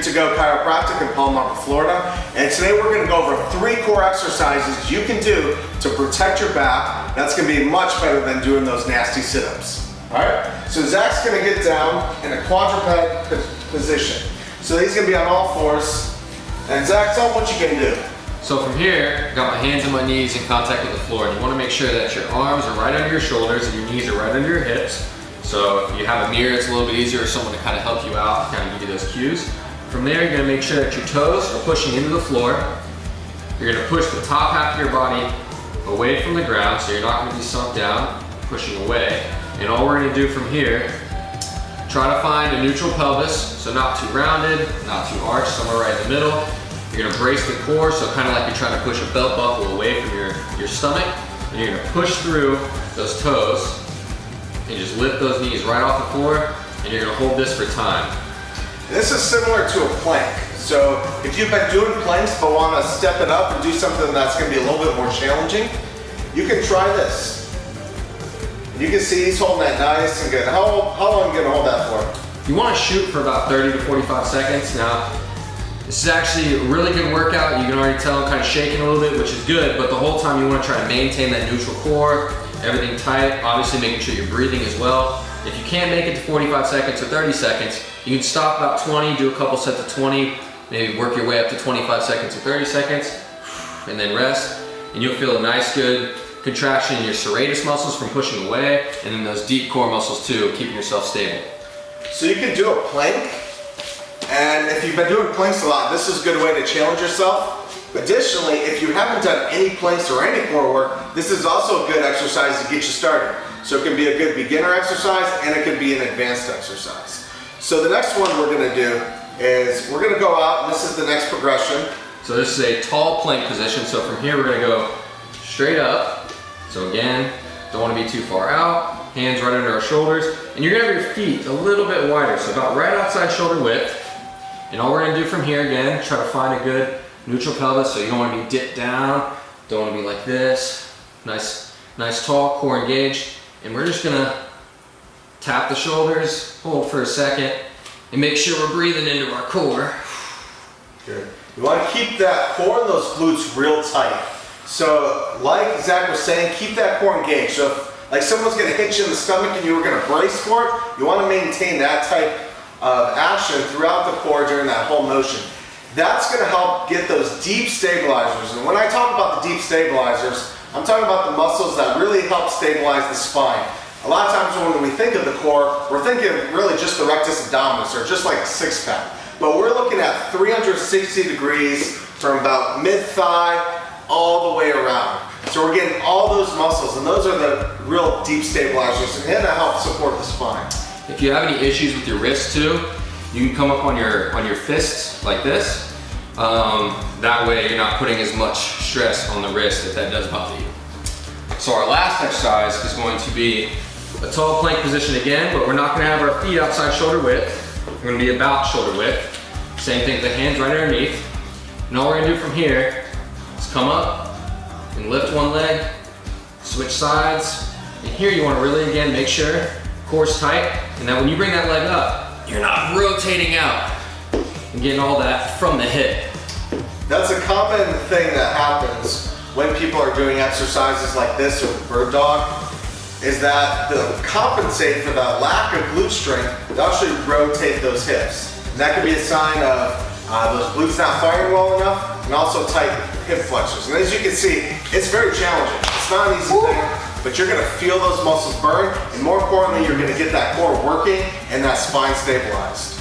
to Go Chiropractic in Palm Harbor, Florida. And today we're going to go over 3 core exercises you can do to protect your back. That's going to be much better than doing those nasty sit-ups. All right, so Zach's going to get down in a quadruped position. So he's going to be on all fours. And Zach, tell him what you can do. So from here, got my hands and my knees in contact with the floor. And you want to make sure that your arms are right under your shoulders and your knees are right under your hips. So if you have a mirror, it's a little bit easier for someone to kind of help you out, kind of give you those cues. From there, you're going to make sure that your toes are pushing into the floor. You're going to push the top half of your body away from the ground, so you're not going to be sunk down, pushing away. And all we're going to do from here, try to find a neutral pelvis, so not too rounded, not too arched, somewhere right in the middle. You're going to brace the core, so kind of like you're trying to push a belt buckle away from your stomach. And you're going to push through those toes and just lift those knees right off the floor, and you're going to hold this for time. This is similar to a plank. So if you've been doing planks but want to step it up and do something that's going to be a little bit more challenging, you can try this. You can see he's holding that nice and good. How long are you going to hold that for? You want to shoot for about 30 to 45 seconds. Now, this is actually a really good workout. You can already tell I'm kind of shaking a little bit, which is good, but the whole time you want to try to maintain that neutral core, everything tight, obviously making sure you're breathing as well. If you can't make it to 45 seconds or 30 seconds, you can stop about 20, do a couple sets of 20, maybe work your way up to 25 seconds or 30 seconds, and then rest. And you'll feel a nice, good contraction in your serratus muscles from pushing away, and then those deep core muscles too, keeping yourself stable. So you can do a plank, and if you've been doing planks a lot, this is a good way to challenge yourself. Additionally, if you haven't done any planks or any core work, this is also a good exercise to get you started. So it can be a good beginner exercise and it can be an advanced exercise. So the next one we're going to do is we're going to go out, and this is the next progression. So this is a tall plank position. So from here we're going to go straight up. So again, don't want to be too far out. Hands right under our shoulders. And you're going to have your feet a little bit wider, so about right outside shoulder width. And all we're going to do from here, again, try to find a good neutral pelvis, so you don't want to be dipped down, don't want to be like this. Nice tall, core engaged. And we're just gonna tap the shoulders, hold for a second, and make sure we're breathing into our core. Good. You want to keep that core and those glutes real tight. So like Zach was saying, keep that core engaged. So if like someone's gonna hit you in the stomach and you were gonna brace for it, you want to maintain that type of action throughout the core during that whole motion. That's going to help get those deep stabilizers. And when I talk about the deep stabilizers, I'm talking about the muscles that really help stabilize the spine. A lot of times when we think of the core, we're thinking really just the rectus abdominis, or just like a six-pack. But we're looking at 360 degrees from about mid-thigh all the way around. So we're getting all those muscles, and those are the real deep stabilizers, and that help support the spine. If you have any issues with your wrists too, you can come up on your fists like this. That way you're not putting as much stress on the wrist if that does bother you. So our last exercise is going to be a tall plank position again, but we're not going to have our feet outside shoulder width. We're going to be about shoulder width. Same thing with the hands right underneath. And all we're going to do from here is come up and lift one leg, switch sides. And here you want to really, again, make sure core's tight, and that when you bring that leg up, you're not rotating out and getting all that from the hip. That's a common thing that happens when people are doing exercises like this or the bird dog, is that to compensate for that lack of glute strength, they actually rotate those hips. And that could be a sign of those glutes not firing well enough, and also tight hip flexors. And as you can see, it's very challenging. It's not an easy thing, but you're gonna feel those muscles burn, and more importantly, you're gonna get that core working and that spine stabilized.